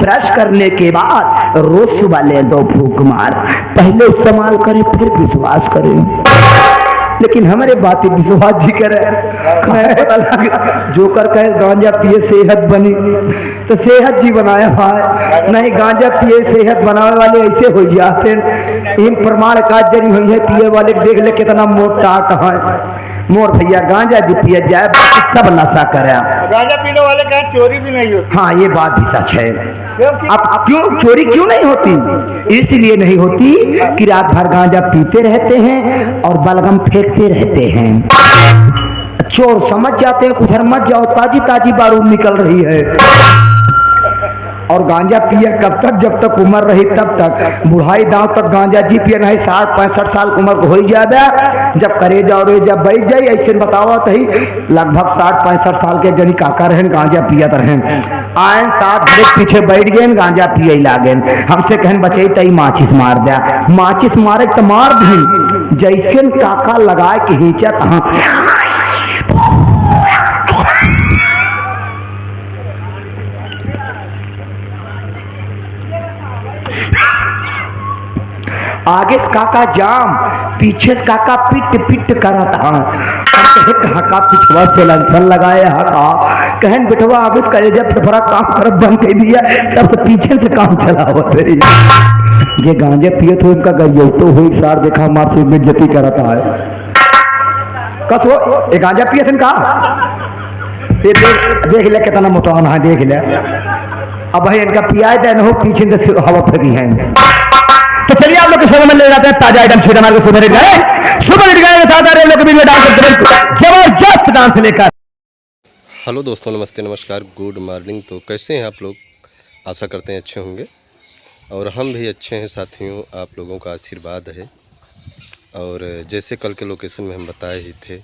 Brush करने के बाद रोज सुबह ले 2 फूंक मार। पहले इस्तेमाल करें फिर विश्वास करें। लेकिन हमारे बातें विश्वास जी करे, जो कर कहे गांजा पिए सेहत बनी, तो सेहत जी बनाया भाई नहीं, गांजा पिए सेहत बनाने वाले ऐसे हो जाते। इन प्रमाण का जरी हुई है पिए वाले, देख ले कितना मोटा है मोर भैया। गांजा जी पिए जाए बाकी सब नशा करे, गांजा पीने वाले का चोरी भी नहीं होती। हाँ ये बात भी सच है। अब क्यों चोरी क्यों नहीं होती? इसलिए नहीं होती कि रात भर गांजा पीते रहते हैं और बलगम फेंकते रहते हैं। चोर समझ जाते हैं उधर मत जाओ, ताजी ताजी बारूद निकल रही है। और गांजा पिए कब तक? जब तक उम्र रही तब तक। बुढ़ाई दांव तक गांजा जी पिए नहीं, 60-65 साल की उम्र हो ही जाता। जब करे जाओ रे जब बैठ जाए ऐसे बतावा तही लगभग 60-65 साल के जनी काका रहन गांजा पियत रहन, आयन साथ घरे पीछे बैठ गए गांजा पिए लागे। हमसे कहन बचे तई माचिस मार दिया। माचिस मारे तो मार दी, जैसे काका लगाए के हिचत हाँ आगे से काका जाम, पीछे से काका पिट पिट करत हाँ। का पिछवा से लंसन लगाए हका कहन बिठवा आगे से करे जब बड़ा काम कर बंद कर दिया तब से पीछे से काम चला होते जे गांजे पिए तो उनका गयो तो हुई सार देखा मार से बेइज्जती करता है। कसो ये गांजा पिए थे का ये देख ले कितना मोटान है, देख ले। अब भाई इनका पिया दे न हो पीछे से हवा फेंकी है। तो चलिए आप लोग के शो में ले जाते हैं ताजा आइटम छेड़ा मार के सुपर हिट गाए साथ आ रहे लोग वीडियो डांस करते जबरदस्त डांस लेकर। हेलो दोस्तों, नमस्ते नमस्कार, गुड मॉर्निंग। तो कैसे हैं आप लोग? आशा करते हैं अच्छे होंगे और हम भी अच्छे हैं साथियों, आप लोगों का आशीर्वाद है। और जैसे कल के लोकेशन में हम बताए ही थे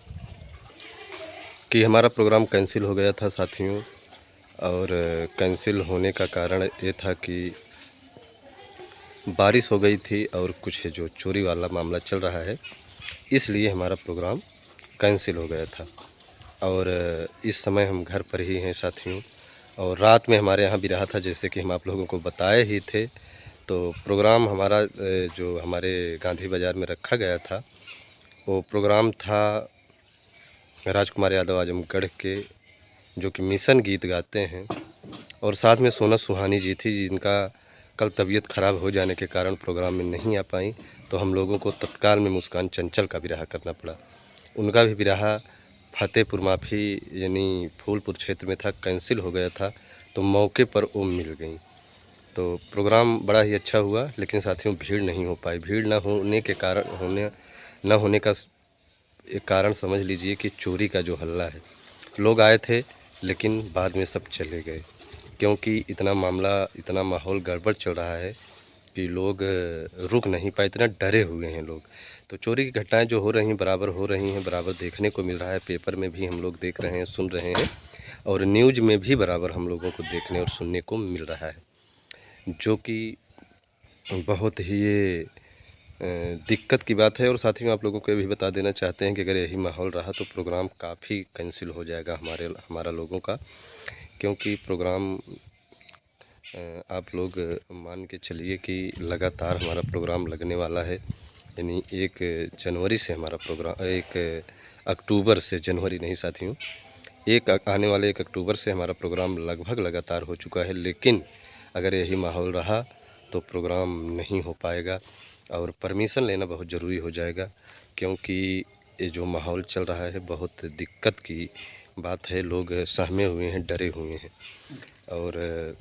कि हमारा प्रोग्राम कैंसिल हो गया था साथियों। और कैंसिल होने का कारण ये था कि बारिश हो गई थी और कुछ जो चोरी वाला मामला चल रहा है, इसलिए हमारा प्रोग्राम कैंसिल हो गया था। और इस समय हम घर पर ही हैं साथियों। और रात में हमारे यहाँ भी रहा था, जैसे कि हम आप लोगों को बताए ही थे। तो प्रोग्राम हमारा जो हमारे गांधी बाज़ार में रखा गया था, वो प्रोग्राम था राजकुमार यादव आजमगढ़ के, जो कि मिशन गीत गाते हैं। और साथ में सोना सुहानी जी थी, जिनका कल तबीयत ख़राब हो जाने के कारण प्रोग्राम में नहीं आ पाई। तो हम लोगों को तत्काल में मुस्कान चंचल का विराह करना पड़ा। उनका भी विराह फतेहपुर माफी यानी फूलपुर क्षेत्र में था, कैंसिल हो गया था। तो मौके पर वो मिल गई। तो प्रोग्राम बड़ा ही अच्छा हुआ, लेकिन साथियों भीड़ नहीं हो पाई। भीड़ न होने के कारण न होने का एक कारण समझ लीजिए कि चोरी का जो हल्ला है। लोग आए थे लेकिन बाद में सब चले गए, क्योंकि इतना माहौल गड़बड़ चल रहा है कि लोग रुक नहीं पाए, इतना डरे हुए हैं लोग। तो चोरी की घटनाएं जो हो रही हैं बराबर हो रही हैं, बराबर देखने को मिल रहा है। पेपर में भी हम लोग देख रहे हैं, सुन रहे हैं, और न्यूज़ में भी बराबर हम लोगों को देखने और सुनने को मिल रहा है, जो कि बहुत ही ये दिक्कत की बात है। और साथियों आप लोगों को ये भी बता देना चाहते हैं कि अगर यही माहौल रहा तो प्रोग्राम काफ़ी कैंसिल हो जाएगा हमारा लोगों का, क्योंकि प्रोग्राम आप लोग मान के चलिए कि लगातार हमारा प्रोग्राम लगने वाला है। यानी 1 जनवरी से हमारा प्रोग्राम, 1 अक्टूबर से, जनवरी नहीं साथियों, आने वाले 1 अक्टूबर से हमारा प्रोग्राम लगभग लगातार हो चुका है। लेकिन अगर यही माहौल रहा तो प्रोग्राम नहीं हो पाएगा और परमिशन लेना बहुत ज़रूरी हो जाएगा, क्योंकि ये जो माहौल चल रहा है बहुत दिक्कत की बात है। लोग सहमे हुए हैं, डरे हुए हैं। और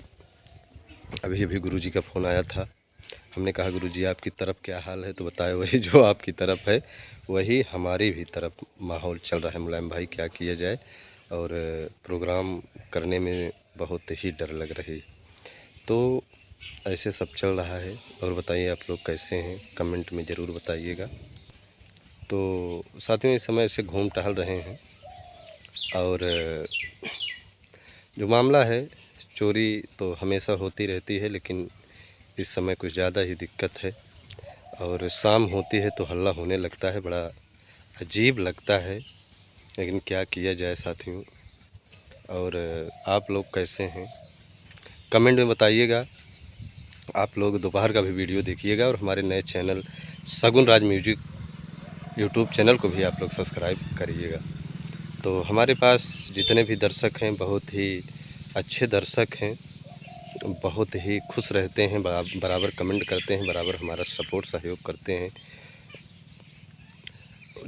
अभी गुरुजी का फ़ोन आया था। हमने कहा गुरुजी आपकी तरफ क्या हाल है? तो बताए वही जो आपकी तरफ है वही हमारी भी तरफ माहौल चल रहा है। मुलायम भाई क्या किया जाए, और प्रोग्राम करने में बहुत ही डर लग रही। तो ऐसे सब चल रहा है। और बताइए आप लोग कैसे हैं, कमेंट में ज़रूर बताइएगा। तो साथियों इस समय ऐसे घूम टहल रहे हैं। और जो मामला है, चोरी तो हमेशा होती रहती है, लेकिन इस समय कुछ ज़्यादा ही दिक्कत है। और शाम होती है तो हल्ला होने लगता है, बड़ा अजीब लगता है, लेकिन क्या किया जाए साथियों। और आप लोग कैसे हैं, कमेंट में बताइएगा। आप लोग दोपहर का भी वीडियो देखिएगा और हमारे नए चैनल सगुन राज म्यूजिक यूट्यूब चैनल को भी आप लोग सब्सक्राइब करिएगा। तो हमारे पास जितने भी दर्शक हैं बहुत ही अच्छे दर्शक हैं, बहुत ही खुश रहते हैं, बराबर कमेंट करते हैं, बराबर हमारा सपोर्ट सहयोग करते हैं।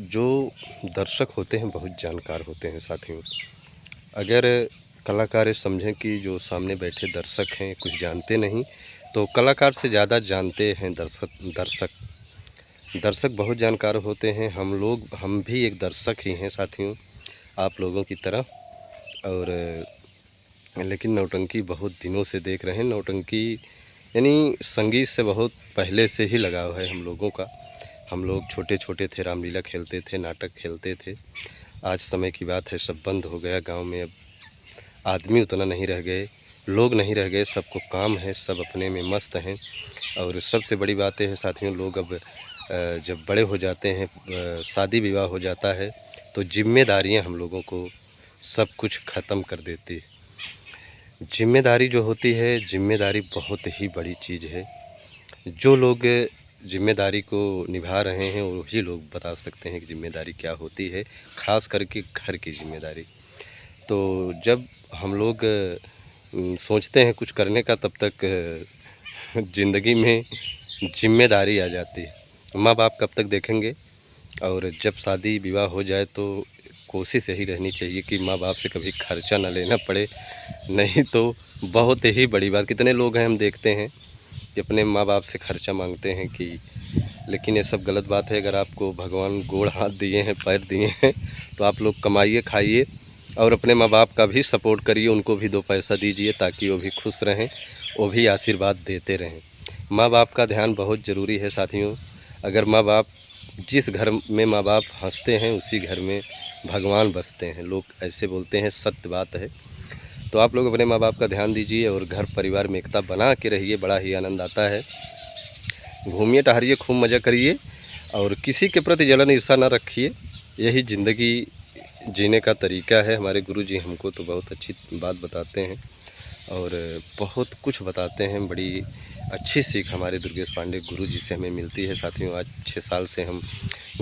जो दर्शक होते हैं बहुत जानकार होते हैं साथियों। अगर कलाकार ये समझें कि जो सामने बैठे दर्शक हैं कुछ जानते नहीं, तो कलाकार से ज़्यादा जानते हैं दर्शक बहुत जानकार होते हैं। हम भी एक दर्शक ही हैं साथियों, आप लोगों की तरह। और लेकिन नौटंकी बहुत दिनों से देख रहे हैं। नौटंकी यानी संगीत से बहुत पहले से ही लगाव है हम लोगों का। हम लोग छोटे छोटे थे, रामलीला खेलते थे, नाटक खेलते थे। आज समय की बात है सब बंद हो गया। गांव में अब आदमी उतना नहीं रह गए, लोग नहीं रह गए, सबको काम है, सब अपने में मस्त हैं। और सबसे बड़ी बात है साथियों, लोग अब जब बड़े हो जाते हैं, शादी विवाह हो जाता है, तो जिम्मेदारियां हम लोगों को सब कुछ ख़त्म कर देती है। जिम्मेदारी जो होती है, जिम्मेदारी बहुत ही बड़ी चीज़ है। जो लोग जिम्मेदारी को निभा रहे हैं वही लोग बता सकते हैं कि जिम्मेदारी क्या होती है, ख़ास करके घर की जिम्मेदारी। तो जब हम लोग सोचते हैं कुछ करने का, तब तक ज़िंदगी में जिम्मेदारी आ जाती है। माँ बाप कब तक देखेंगे। और जब शादी विवाह हो जाए तो कोशिश यही रहनी चाहिए कि माँ बाप से कभी खर्चा ना लेना पड़े, नहीं तो बहुत ही बड़ी बात। कितने लोग हैं हम देखते हैं कि अपने माँ बाप से खर्चा मांगते हैं कि, लेकिन ये सब गलत बात है। अगर आपको भगवान गोड़ हाथ दिए हैं, पैर दिए हैं, तो आप लोग कमाइए, खाइए और अपने माँ बाप का भी सपोर्ट करिए, उनको भी 2 पैसा दीजिए ताकि वो भी खुश रहें, वो भी आशीर्वाद देते रहें। माँ बाप का ध्यान बहुत ज़रूरी है साथियों। अगर माँ बाप, जिस घर में माँ बाप हंसते हैं उसी घर में भगवान बसते हैं, लोग ऐसे बोलते हैं, सत्य बात है। तो आप लोग अपने माँ बाप का ध्यान दीजिए और घर परिवार में एकता बना के रहिए, बड़ा ही आनंद आता है। घूमिए टहरिए, खूब मज़ा करिए और किसी के प्रति जलन ईर्ष्या ना रखिए। यही ज़िंदगी जीने का तरीका है। हमारे गुरुजी हमको तो बहुत अच्छी बात बताते हैं और बहुत कुछ बताते हैं। बड़ी अच्छी सीख हमारे दुर्गेश पांडे गुरुजी से हमें मिलती है साथियों। आज 6 साल से हम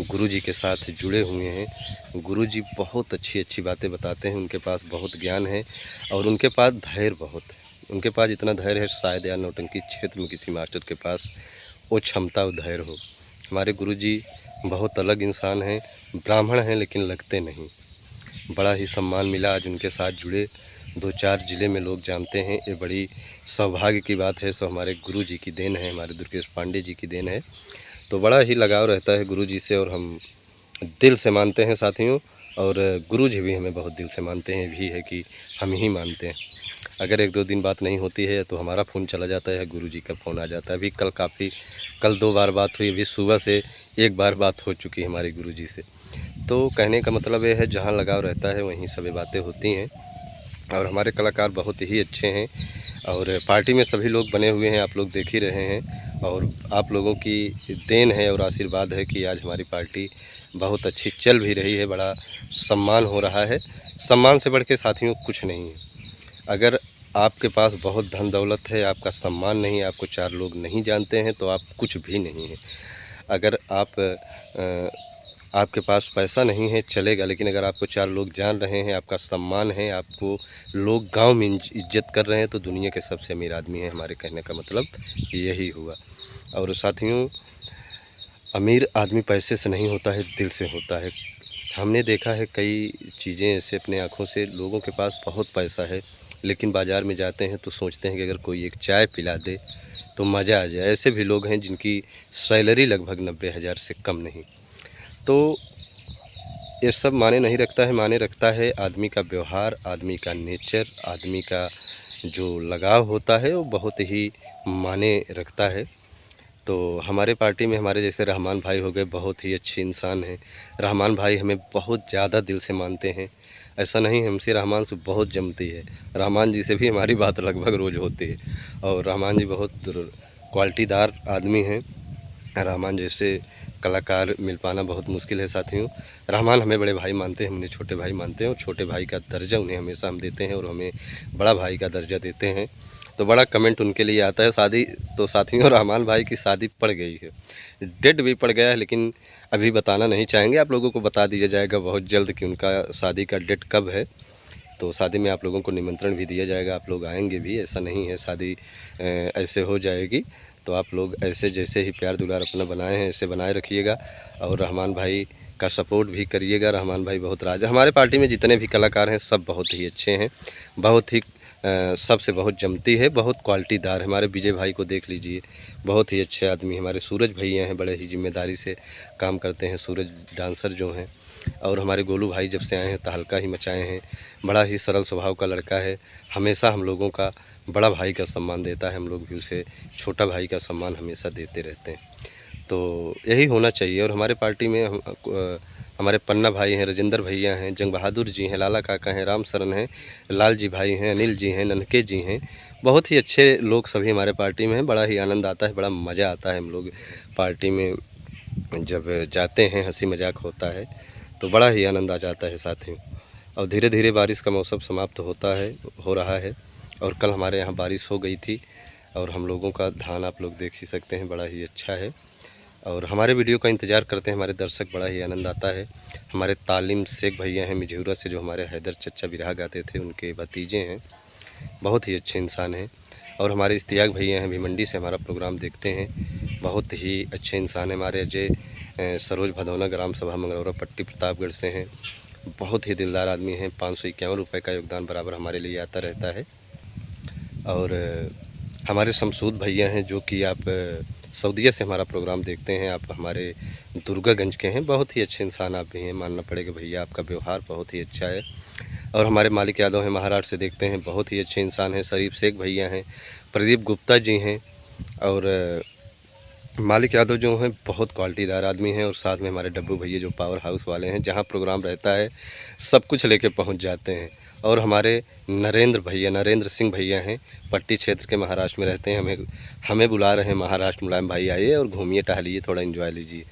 गुरुजी के साथ जुड़े हुए हैं। गुरुजी बहुत अच्छी बातें बताते हैं, उनके पास बहुत ज्ञान है और उनके पास धैर्य बहुत है। उनके पास इतना धैर्य है शायद या नौटंकी क्षेत्र में किसी मास्टर के पास वो क्षमता और धैर्य हो। हमारे गुरुजी बहुत अलग इंसान हैं, ब्राह्मण हैं लेकिन लगते नहीं। बड़ा ही सम्मान मिला आज उनके साथ जुड़े। 2-4 ज़िले में लोग जानते हैं, ये बड़ी सौभाग्य की बात है। सो हमारे गुरुजी की देन है, हमारे दुर्गेश पांडे जी की देन है। तो बड़ा ही लगाव रहता है गुरुजी से और हम दिल से मानते हैं साथियों। और गुरुजी भी हमें बहुत दिल से मानते हैं, भी है कि हम ही मानते हैं। अगर 1-2 दिन बात नहीं होती है तो हमारा फ़ोन चला जाता है, गुरुजी का फ़ोन आ जाता है। अभी कल 2 बार बात हुई, अभी सुबह से 1 बार बात हो चुकी है हमारे गुरुजी से। तो कहने का मतलब ये है, जहाँ लगाव रहता है वहीं सभी बातें होती हैं। और हमारे कलाकार बहुत ही अच्छे हैं और पार्टी में सभी लोग बने हुए हैं, आप लोग देख ही रहे हैं। और आप लोगों की देन है और आशीर्वाद है कि आज हमारी पार्टी बहुत अच्छी चल भी रही है। बड़ा सम्मान हो रहा है। सम्मान से बढ़ के साथियों कुछ नहीं है। अगर आपके पास बहुत धन दौलत है, आपका सम्मान नहीं, आपको 4 लोग नहीं जानते हैं, तो आप कुछ भी नहीं हैं। अगर आपके पास पैसा नहीं है चलेगा, लेकिन अगर आपको 4 लोग जान रहे हैं, आपका सम्मान है, आपको लोग गांव में इज्जत कर रहे हैं, तो दुनिया के सबसे अमीर आदमी हैं। हमारे कहने का मतलब यही हुआ। और साथियों, अमीर आदमी पैसे से नहीं होता है, दिल से होता है। हमने देखा है कई चीज़ें ऐसे अपने आँखों से, लोगों के पास बहुत पैसा है लेकिन बाज़ार में जाते हैं तो सोचते हैं कि अगर कोई एक चाय पिला दे तो मज़ा आ जाए। ऐसे भी लोग हैं जिनकी सैलरी लगभग 90,000 से कम नहीं। तो ये सब माने नहीं रखता है। माने रखता है आदमी का व्यवहार, आदमी का नेचर, आदमी का जो लगाव होता है, वो बहुत ही माने रखता है। तो हमारे पार्टी में हमारे जैसे रहमान भाई हो गए, बहुत ही अच्छे इंसान हैं। रहमान भाई हमें बहुत ज़्यादा दिल से मानते हैं। ऐसा नहीं, हमसे रहमान से बहुत जमती है। रहमान जी से भी हमारी बात लगभग रोज़ होती है और रहमान जी बहुत क्वालिटीदार आदमी हैं। रहमान जैसे कलाकार मिल पाना बहुत मुश्किल है साथियों। रहमान हमें बड़े भाई मानते हैं, हम उन्हें छोटे भाई मानते हैं और छोटे भाई का दर्जा उन्हें हमेशा हम देते हैं और हमें बड़ा भाई का दर्जा देते हैं। तो बड़ा कमेंट उनके लिए आता है। शादी तो साथियों रहमान भाई की शादी पड़ गई है, डेट भी पड़ गया है, लेकिन अभी बताना नहीं चाहेंगे। आप लोगों को बता दिया जाएगा बहुत जल्द कि उनका शादी का डेट कब है। तो शादी में आप लोगों को निमंत्रण भी दिया जाएगा, आप लोग आएंगे भी, ऐसा नहीं है शादी ऐसे हो जाएगी। तो आप लोग ऐसे जैसे ही प्यार दुलार अपना बनाए हैं ऐसे बनाए रखिएगा और रहमान भाई का सपोर्ट भी करिएगा। रहमान भाई बहुत राज, हमारे पार्टी में जितने भी कलाकार हैं सब बहुत ही अच्छे हैं, बहुत ही सबसे बहुत जमती है, बहुत क्वालिटीदार है। हमारे विजय भाई को देख लीजिए, बहुत ही अच्छे आदमी। हमारे सूरज भैया हैं, बड़े ही जिम्मेदारी से काम करते हैं, सूरज डांसर जो हैं। और हमारे गोलू भाई जब से आए हैं तहलका ही मचाए हैं, बड़ा ही सरल स्वभाव का लड़का है, हमेशा हम लोगों का बड़ा भाई का सम्मान देता है, हम लोग भी उसे छोटा भाई का सम्मान हमेशा देते रहते हैं। तो यही होना चाहिए। और हमारे पार्टी में हमारे पन्ना भाई हैं, राजेंद्र भैया हैं, जंग बहादुर जी हैं, लाला काका हैं, राम सरन हैं, लाल जी भाई हैं, अनिल जी हैं, ननके जी हैं, बहुत ही अच्छे लोग सभी हमारे पार्टी में हैं। बड़ा ही आनंद आता है, बड़ा मज़ा आता है। हम लोग पार्टी में जब जाते हैं हंसी मजाक होता है तो बड़ा ही आनंद आ जाता है साथियों। और धीरे धीरे बारिश का मौसम समाप्त हो रहा है और कल हमारे यहाँ बारिश हो गई थी और हम लोगों का धान आप लोग देख ही सकते हैं, बड़ा ही अच्छा है। और हमारे वीडियो का इंतज़ार करते हैं हमारे दर्शक, बड़ा ही आनंद आता है। हमारे तालिम शेख भैया हैं मिझूरा से, जो हमारे हैदर चच्चा बिरहा गाते थे, उनके भतीजे हैं, बहुत ही अच्छे इंसान हैं। और हमारे इश्तियाक भैया हैं भिमंडी से, हमारा प्रोग्राम देखते हैं, बहुत ही अच्छे इंसान हैं। हमारे अजय सरोज भदौना ग्राम सभा मंगलौरा पट्टी प्रतापगढ़ से हैं, बहुत ही दिलदार आदमी हैं। 551 रुपये का योगदान बराबर हमारे लिए आता रहता है। और हमारे शमसूद भैया हैं, जो कि आप सऊदीया से हमारा प्रोग्राम देखते हैं, आप हमारे दुर्गागंज के हैं, बहुत ही अच्छे इंसान आप भी हैं, मानना पड़ेगा भैया, आपका व्यवहार बहुत ही अच्छा है। और हमारे मालिक यादव हैं, महाराष्ट्र से देखते हैं, बहुत ही अच्छे इंसान हैं। शरीफ शेख भैया हैं, प्रदीप गुप्ता जी हैं, और मालिक यादव जो हैं बहुत क्वालिटीदार आदमी हैं। और साथ में हमारे डब्बू भैया जो पावर हाउस वाले हैं, जहाँ प्रोग्राम रहता है सब कुछ लेके पहुँच जाते हैं। और हमारे नरेंद्र सिंह भैया हैं, पट्टी क्षेत्र के, महाराष्ट्र में रहते हैं, हमें बुला रहे हैं महाराष्ट्र, मुलायम भाई आइए और घूमिए टहलिए, थोड़ा एंजॉय लीजिए।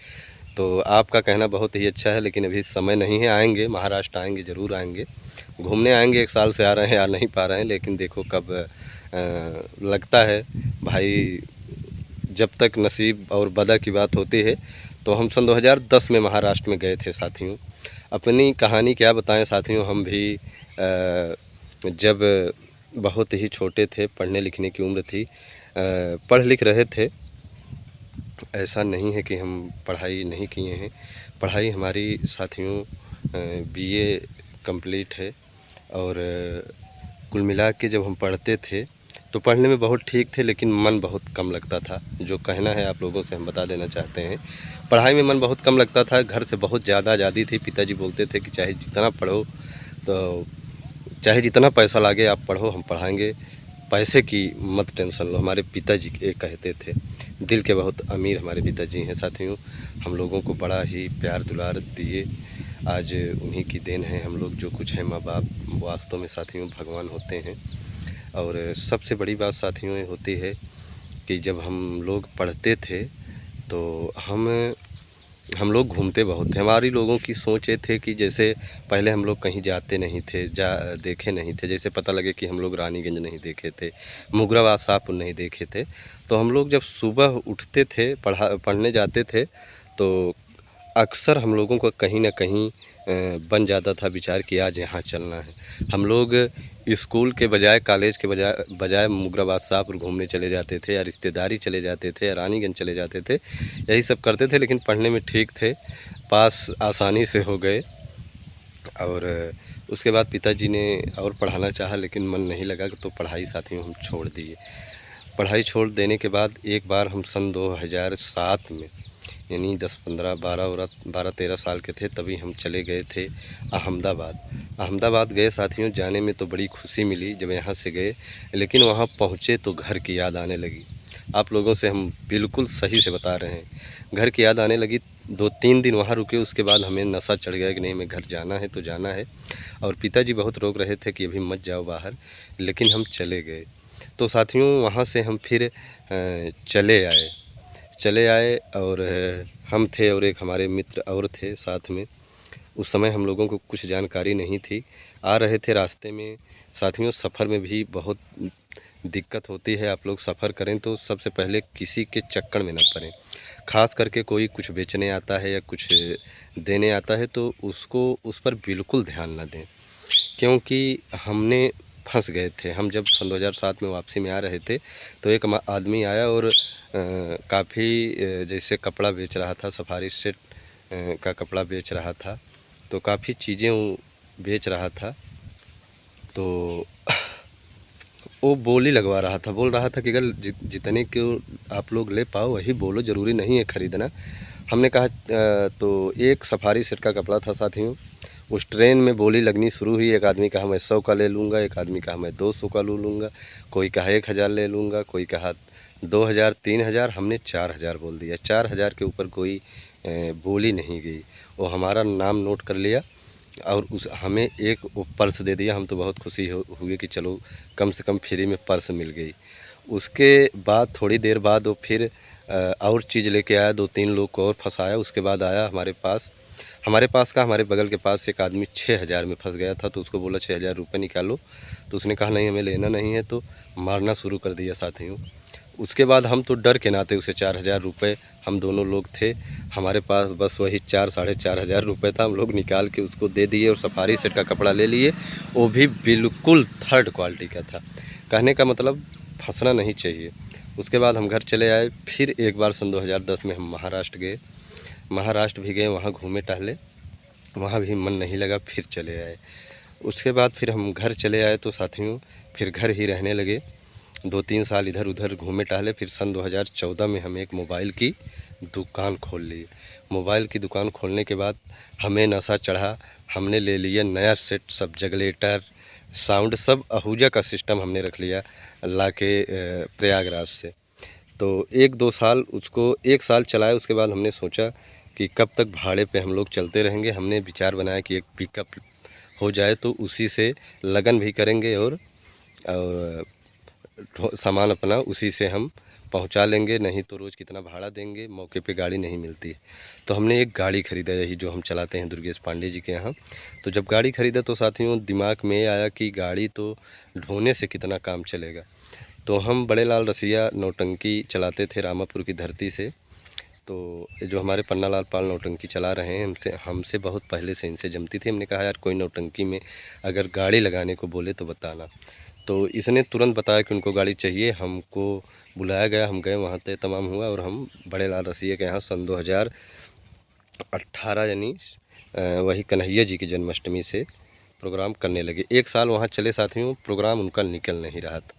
तो आपका कहना बहुत ही अच्छा है, लेकिन अभी समय नहीं है, आएंगे महाराष्ट्र, आएंगे ज़रूर आएंगे, घूमने आएंगे। 1 साल से आ रहे हैं, आ नहीं पा रहे हैं, लेकिन देखो कब लगता है भाई, जब तक नसीब और बदा की बात होती है। तो हम सन 2010 में महाराष्ट्र में गए थे साथियों। अपनी कहानी क्या बताएं साथियों, हम भी जब बहुत ही छोटे थे, पढ़ने लिखने की उम्र थी, पढ़ लिख रहे थे, ऐसा नहीं है कि हम पढ़ाई नहीं किए हैं, पढ़ाई हमारी साथियों बीए कंप्लीट है। और कुल मिला के जब हम पढ़ते थे तो पढ़ने में बहुत ठीक थे, लेकिन मन बहुत कम लगता था। जो कहना है आप लोगों से हम बता देना चाहते हैं, पढ़ाई में मन बहुत कम लगता था, घर से बहुत ज़्यादा आज़ादी थी। पिताजी बोलते थे कि चाहे जितना पढ़ो, तो चाहे जितना पैसा लागे आप पढ़ो, हम पढ़ाएंगे, पैसे की मत टेंशन लो, हमारे पिताजी ये कहते थे। दिल के बहुत अमीर हमारे पिताजी हैं साथियों, हम लोगों को बड़ा ही प्यार दुलार दिए, आज उन्हीं की देन है। हम लोग जो कुछ है, माँ बाप वास्तव में साथियों भगवान होते हैं। और सबसे बड़ी बात साथियों ये होती है कि जब हम लोग पढ़ते थे तो हम लोग घूमते बहुत थे। हमारी लोगों की सोच ये थे कि जैसे पहले हम लोग कहीं जाते नहीं थे, देखे नहीं थे, जैसे पता लगे कि हम लोग रानीगंज नहीं देखे थे, मुगराबाद शाहपुर नहीं देखे थे, तो हम लोग जब सुबह उठते थे, पढ़ने जाते थे, तो अक्सर हम लोगों को कहीं ना कहीं बन जाता था विचार कि आज यहाँ चलना है। हम लोग स्कूल के बजाय, कॉलेज के बजाय मुगराबाद शाहपुर घूमने चले जाते थे, या रिश्तेदारी चले जाते थे, या रानीगंज चले जाते थे, यही सब करते थे। लेकिन पढ़ने में ठीक थे, पास आसानी से हो गए। और उसके बाद पिताजी ने और पढ़ाना चाहा, लेकिन मन नहीं लगा, तो पढ़ाई साथियों हम छोड़ दिए। पढ़ाई छोड़ देने के बाद एक बार हम सन 2007 में, यानी 12-13 साल के थे, तभी हम चले गए थे अहमदाबाद गए साथियों। जाने में तो बड़ी खुशी मिली जब यहाँ से गए, लेकिन वहाँ पहुँचे तो घर की याद आने लगी। आप लोगों से हम बिल्कुल सही से बता रहे हैं, घर की याद आने लगी। 2-3 दिन वहाँ रुके, उसके बाद हमें नशा चढ़ गया कि नहीं, हमें घर जाना है तो जाना है। और पिताजी बहुत रोक रहे थे कि अभी मत जाओ बाहर, लेकिन हम चले गए। तो साथियों वहाँ से हम फिर चले आए और हम थे और एक हमारे मित्र और थे साथ में। उस समय हम लोगों को कुछ जानकारी नहीं थी, आ रहे थे रास्ते में साथियों, सफ़र में भी बहुत दिक्कत होती है, आप लोग सफ़र करें तो सबसे पहले किसी के चक्कर में ना पड़ें। ख़ास करके कोई कुछ बेचने आता है या कुछ देने आता है तो उसको उस पर बिल्कुल ध्यान ना दें, क्योंकि हमने फंस गए थे। हम जब सन 2007 में वापसी में आ रहे थे तो एक आदमी आया और काफ़ी जैसे कपड़ा बेच रहा था, सफारी सेट का कपड़ा बेच रहा था, तो काफ़ी चीज़ें वो बेच रहा था। तो वो बोली लगवा रहा था, बोल रहा था कि अगर जितने को आप लोग ले पाओ वही बोलो, ज़रूरी नहीं है ख़रीदना। हमने कहा तो एक सफारी सेट का कपड़ा था साथियों। उस ट्रेन में बोली लगनी शुरू हुई। एक आदमी कहा मैं 100 का ले लूँगा, एक आदमी कहा मैं 200 का ले लूँगा, कोई कहा 1000 ले लूँगा, कोई कहा 2000, 3000, हमने 4000 बोल दिया। 4000 के ऊपर कोई बोली नहीं गई। वो हमारा नाम नोट कर लिया और उस हमें एक वो पर्स दे दिया। हम तो बहुत खुशी हुए कि चलो कम से कम फ्री में पर्स मिल गई। उसके बाद थोड़ी देर बाद वो फिर और चीज़ लेके आया, 2-3 लोग को और फंसाया। उसके बाद आया हमारे पास हमारे बगल के पास एक आदमी 6000 में फंस गया था, तो उसको बोला 6000 रुपये निकालो, तो उसने कहा नहीं हमें लेना नहीं है, तो मारना शुरू कर दिया साथियों। उसके बाद हम तो डर के नाते उसे 4000 रुपये, हम दोनों लोग थे, हमारे पास बस वही 4-4.5 हज़ार रुपये था। हम लोग निकाल के उसको दे दिए और सफारी सेट का कपड़ा ले लिए। वो भी बिल्कुल थर्ड क्वालिटी का था। कहने का मतलब फंसना नहीं चाहिए। उसके बाद हम घर चले आए। फिर एक बार सन 2010 में हम महाराष्ट्र गए। महाराष्ट्र भी गए, वहाँ घूमे टहले, वहाँ भी मन नहीं लगा, फिर चले आए। उसके बाद फिर हम घर चले आए तो साथियों फिर घर ही रहने लगे। 2-3 साल इधर उधर घूमे टहले। फिर सन 2014 में हम एक मोबाइल की दुकान खोल ली। मोबाइल की दुकान खोलने के बाद हमें नशा चढ़ा। हमने ले लिया नया सेट, सब जगलेटर, साउंड, सब आहूजा का सिस्टम हमने रख लिया ला के प्रयागराज से। तो 1-2 साल उसको 1 साल चलाया। उसके बाद हमने सोचा कि कब तक भाड़े पे हम लोग चलते रहेंगे। हमने विचार बनाया कि एक पिकअप हो जाए तो उसी से लगन भी करेंगे और सामान अपना उसी से हम पहुंचा लेंगे, नहीं तो रोज़ कितना भाड़ा देंगे, मौके पे गाड़ी नहीं मिलती है। तो हमने एक गाड़ी ख़रीदा, यही जो हम चलाते हैं दुर्गेश पांडे जी के यहाँ। तो जब गाड़ी ख़रीदा तो साथियों दिमाग में आया कि गाड़ी तो ढोने से कितना काम चलेगा। तो हम बड़े लाल रसिया नौटंकी चलाते थे रामापुर की धरती से। तो जो हमारे पन्ना लाल पाल नौटंकी चला रहे हैं, हमसे बहुत पहले से इनसे जमती थी। हमने कहा यार कोई नौटंकी में अगर गाड़ी लगाने को बोले तो बताना। तो इसने तुरंत बताया कि उनको गाड़ी चाहिए। हमको बुलाया गया, हम गए, वहाँ तय तमाम हुआ और हम बड़े लाल रसिया के यहाँ सन 2018 यानी वही कन्हैया जी की जन्माष्टमी से प्रोग्राम करने लगे। 1 साल वहाँ चले साथियों, प्रोग्राम उनका निकल नहीं रहा था।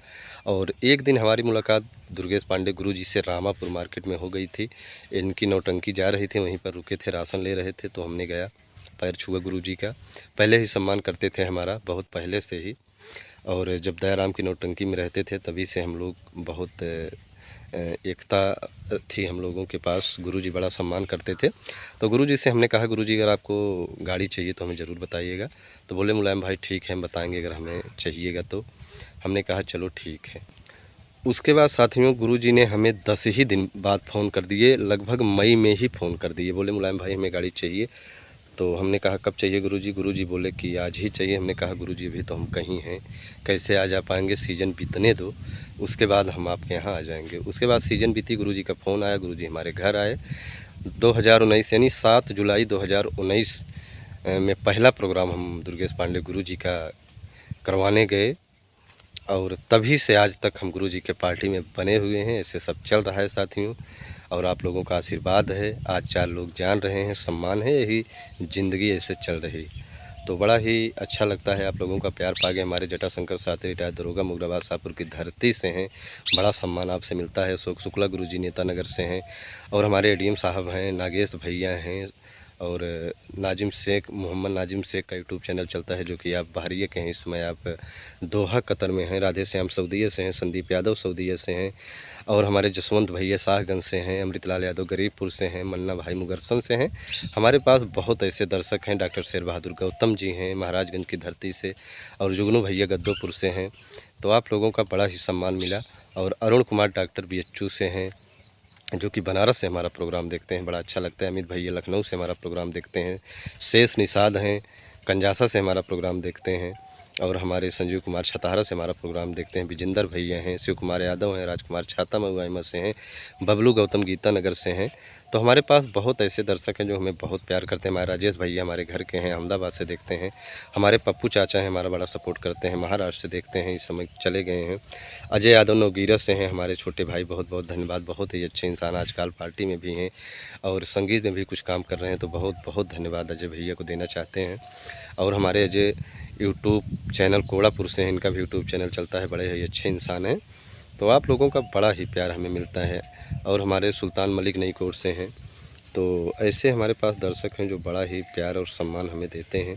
और एक दिन हमारी मुलाकात दुर्गेश पांडे गुरु जी से रामापुर मार्केट में हो गई थी। इनकी नौटंकी जा रही थी, वहीं पर रुके थे, राशन ले रहे थे, तो हमने गया, पैर छुआ गुरु जी का। पहले ही सम्मान करते थे हमारा, बहुत पहले से ही। और जब दयाराम की नौटंकी में रहते थे तभी से हम लोग बहुत एकता थी हम लोगों के पास। गुरुजी बड़ा सम्मान करते थे। तो गुरुजी से हमने कहा गुरुजी अगर आपको गाड़ी चाहिए तो हमें ज़रूर बताइएगा। तो बोले मुलायम भाई ठीक है हम बताएंगे अगर हमें चाहिएगा तो। हमने कहा चलो ठीक है। उसके बाद साथियों गुरुजी ने हमें 10 ही दिन बाद फ़ोन कर दिए, लगभग मई में ही फ़ोन कर दिए। बोले मुलायम भाई हमें गाड़ी चाहिए। तो हमने कहा कब चाहिए गुरुजी? गुरुजी बोले कि आज ही चाहिए। हमने कहा गुरुजी अभी तो हम कहीं हैं, कैसे आज आ पाएंगे, सीज़न बीतने दो, उसके बाद हम आपके यहाँ आ जाएंगे। उसके बाद सीज़न बीती, गुरुजी का फ़ोन आया, गुरुजी हमारे घर आए। 2019 यानी 7 जुलाई 2019 में पहला प्रोग्राम हम दुर्गेश पांडे गुरुजी का करवाने गए और तभी से आज तक हम गुरुजी के पार्टी में बने हुए हैं। ऐसे सब चल रहा है साथियों और आप लोगों का आशीर्वाद है, आज 4 लोग जान रहे हैं, सम्मान है, यही ज़िंदगी ऐसे चल रही। तो बड़ा ही अच्छा लगता है आप लोगों का प्यार पाके। हमारे जटाशंकर साथी रिटायर्ड दरोगा मुगराबाद शाहपुर की धरती से हैं, बड़ा सम्मान आपसे मिलता है। अशोक शुक्ला गुरुजी नेता नगर से हैं और हमारे एडीएम साहब हैं, नागेश भैया हैं और नाजिम शेख, मोहम्मद नाजिम शेख का यूट्यूब चैनल चलता है जो कि आप बाहरिया के हैं, इस समय आप दोहा कतर में हैं। राधे श्याम सऊदीया से हैं, संदीप यादव सऊदीया से हैं और हमारे जसवंत भैया शाहगंज से हैं, अमृतलाल यादव गरीबपुर से हैं, मन्ना भाई मुगरसन से हैं। हमारे पास बहुत ऐसे दर्शक हैं, डॉक्टर शेर बहादुर गौतम जी हैं महाराजगंज की धरती से और जुगनू भैया गद्दोपुर से हैं। तो आप लोगों का बड़ा ही सम्मान मिला। और अरुण कुमार डॉक्टर BHU से हैं जो कि बनारस से हमारा प्रोग्राम देखते हैं, बड़ा अच्छा लगता है। अमित भैया लखनऊ से हमारा प्रोग्राम देखते हैं। शेष निषाद हैं, कंजासा से हमारा प्रोग्राम देखते हैं। और हमारे संजीव कुमार छतारा से हमारा प्रोग्राम देखते हैं, विजेंद्र भैया हैं, शिव कुमार यादव हैं, राजकुमार छाता महुआइमा से हैं, बबलू गौतम गीता नगर से हैं। तो हमारे पास बहुत ऐसे दर्शक हैं जो हमें बहुत प्यार करते हैं। हमारे राजेश भैया हमारे घर के हैं, अहमदाबाद से देखते हैं। हमारे पप्पू चाचा हैं, हमारा बड़ा सपोर्ट करते हैं, महाराष्ट्र से देखते हैं, इस समय चले गए हैं। अजय यादव नवगीरा से हैं, हमारे छोटे भाई, बहुत बहुत धन्यवाद। बहुत ही अच्छे इंसान, आजकल पार्टी में भी हैं और संगीत में भी कुछ काम कर रहे हैं, तो बहुत बहुत धन्यवाद अजय भैया को देना चाहते हैं। और हमारे अजय यूट्यूब चैनल कोड़ापुर से हैं, इनका भी यूट्यूब चैनल चलता है, बड़े ही अच्छे इंसान हैं। तो आप लोगों का बड़ा ही प्यार हमें मिलता है। और हमारे सुल्तान मलिक नई कोट से हैं। तो ऐसे हमारे पास दर्शक हैं जो बड़ा ही प्यार और सम्मान हमें देते हैं।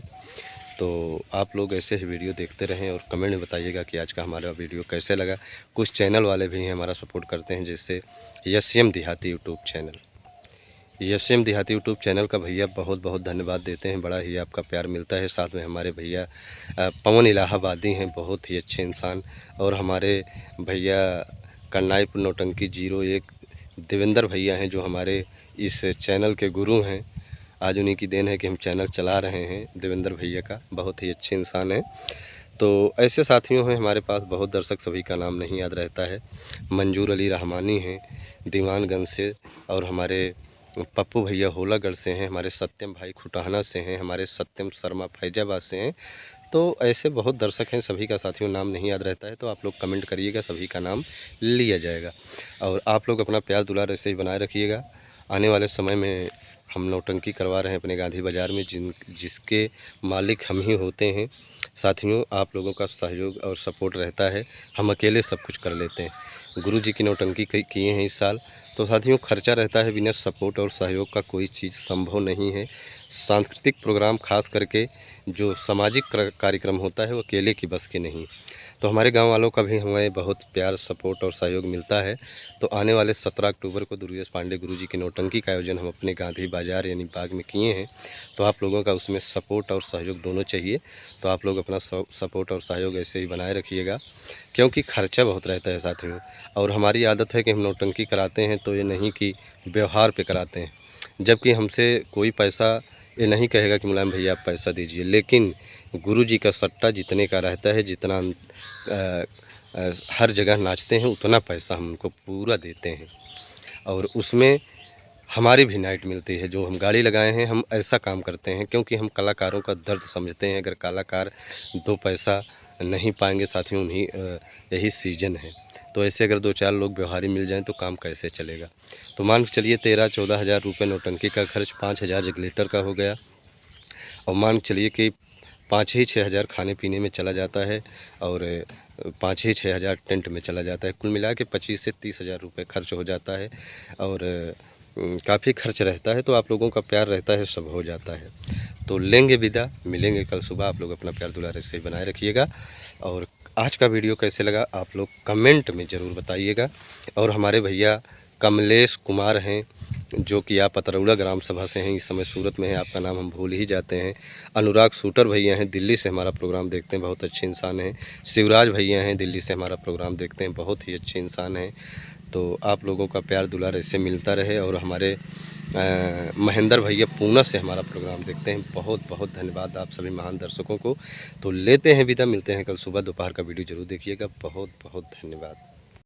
तो आप लोग ऐसे ही वीडियो देखते रहें और कमेंट में बताइएगा कि आज का हमारा वीडियो कैसे लगा। कुछ चैनल वाले भी हैं हमारा सपोर्ट करते हैं, जैसे यशएम देहाती यूट्यूब चैनल। यशएम देहाती यूट्यूब चैनल का भैया बहुत बहुत धन्यवाद देते हैं, बड़ा ही आपका प्यार मिलता है। साथ में हमारे भैया पवन इलाहाबादी हैं, बहुत ही अच्छे इंसान। और हमारे भैया कन्नाईपुर नौटंकी 01 देवेंद्र भैया हैं, जो हमारे इस चैनल के गुरु हैं। आज उन्हीं की देन है कि हम चैनल चला रहे हैं, देवेंद्र भैया का, बहुत ही अच्छे इंसान हैं। तो ऐसे साथियों हैं हमारे पास बहुत दर्शक, सभी का नाम नहीं याद रहता है। मंजूर अली रहमानी हैं दीवानगंज से, और हमारे पप्पू भैया होलागढ़ से हैं, हमारे सत्यम भाई खुटाना से हैं, हमारे सत्यम शर्मा फैजाबाद से हैं। तो ऐसे बहुत दर्शक हैं, सभी का साथियों नाम नहीं याद रहता है, तो आप लोग कमेंट करिएगा, सभी का नाम लिया जाएगा। और आप लोग अपना प्यार दुलार ऐसे ही बनाए रखिएगा। आने वाले समय में हम नौटंकी करवा रहे हैं अपने गांधी बाज़ार में, जिसके मालिक हम ही होते हैं। साथियों, आप लोगों का सहयोग और सपोर्ट रहता है, हम अकेले सब कुछ कर लेते हैं। गुरु जी की नौटंकी किए हैं इस साल, तो साथियों खर्चा रहता है, बिना सपोर्ट और सहयोग का कोई चीज़ संभव नहीं है। सांस्कृतिक प्रोग्राम खास करके जो सामाजिक कार्यक्रम होता है वो अकेले की बस के नहीं। तो हमारे गांव वालों का भी हमें बहुत प्यार, सपोर्ट और सहयोग मिलता है। तो आने वाले 17 अक्टूबर को दुर्गेश पांडे गुरु जी की नौटंकी का आयोजन हम अपने गांधी बाज़ार यानी बाग में किए हैं। तो आप लोगों का उसमें सपोर्ट और सहयोग दोनों चाहिए। तो आप लोग अपना सपोर्ट और सहयोग ऐसे ही बनाए रखिएगा, क्योंकि खर्चा बहुत रहता है साथियों। और हमारी आदत है कि हम नौटंकी कराते हैं तो ये नहीं कि व्यवहार पे कराते हैं, जबकि हमसे कोई पैसा ये नहीं कहेगा कि मुलायम भैया आप पैसा दीजिए, लेकिन गुरु जी का सट्टा जितने का रहता है, जितना हर जगह नाचते हैं उतना पैसा हम उनको पूरा देते हैं। और उसमें हमारी भी नाइट मिलती है, जो हम गाड़ी लगाए हैं हम ऐसा काम करते हैं क्योंकि हम कलाकारों का दर्द समझते हैं। अगर कलाकार 2 पैसा नहीं पाएंगे साथियों, उन्हीं यही सीजन है। तो ऐसे अगर 2-4 लोग व्यवहारी मिल जाएं तो काम कैसे चलेगा। तो मान के चलिए 13-14 हज़ार रुपये नौटंकी का खर्च 5,000 रेगुलेटर का हो गया, और मान के चलिए कि 5-6 हज़ार खाने पीने में चला जाता है, और 5-6 हज़ार टेंट में चला जाता है। कुल मिला के 25 से 30 हज़ार रुपये खर्च हो जाता है, और काफ़ी खर्च रहता है। तो आप लोगों का प्यार रहता है, सब हो जाता है। तो लेंगे विदा, मिलेंगे कल सुबह। आप लोग अपना प्यार दुलार ऐसे ही बनाए रखिएगा। और आज का वीडियो कैसे लगा आप लोग कमेंट में ज़रूर बताइएगा। और हमारे भैया कमलेश कुमार हैं, जो कि आप पतरौला ग्राम सभा से हैं, इस समय सूरत में हैं, आपका नाम हम भूल ही जाते हैं। अनुराग शूटर भैया हैं, दिल्ली से हमारा प्रोग्राम देखते हैं, बहुत अच्छे इंसान हैं। शिवराज भैया हैं, दिल्ली से हमारा प्रोग्राम देखते हैं, बहुत ही अच्छे इंसान हैं। तो आप लोगों का प्यार दुलार ऐसे मिलता रहे। और हमारे महेंद्र भैया पूना से हमारा प्रोग्राम देखते हैं, बहुत बहुत धन्यवाद आप सभी महान दर्शकों को। तो लेते हैं विदा, मिलते हैं कल सुबह। दोपहर का वीडियो ज़रूर देखिएगा। बहुत बहुत धन्यवाद।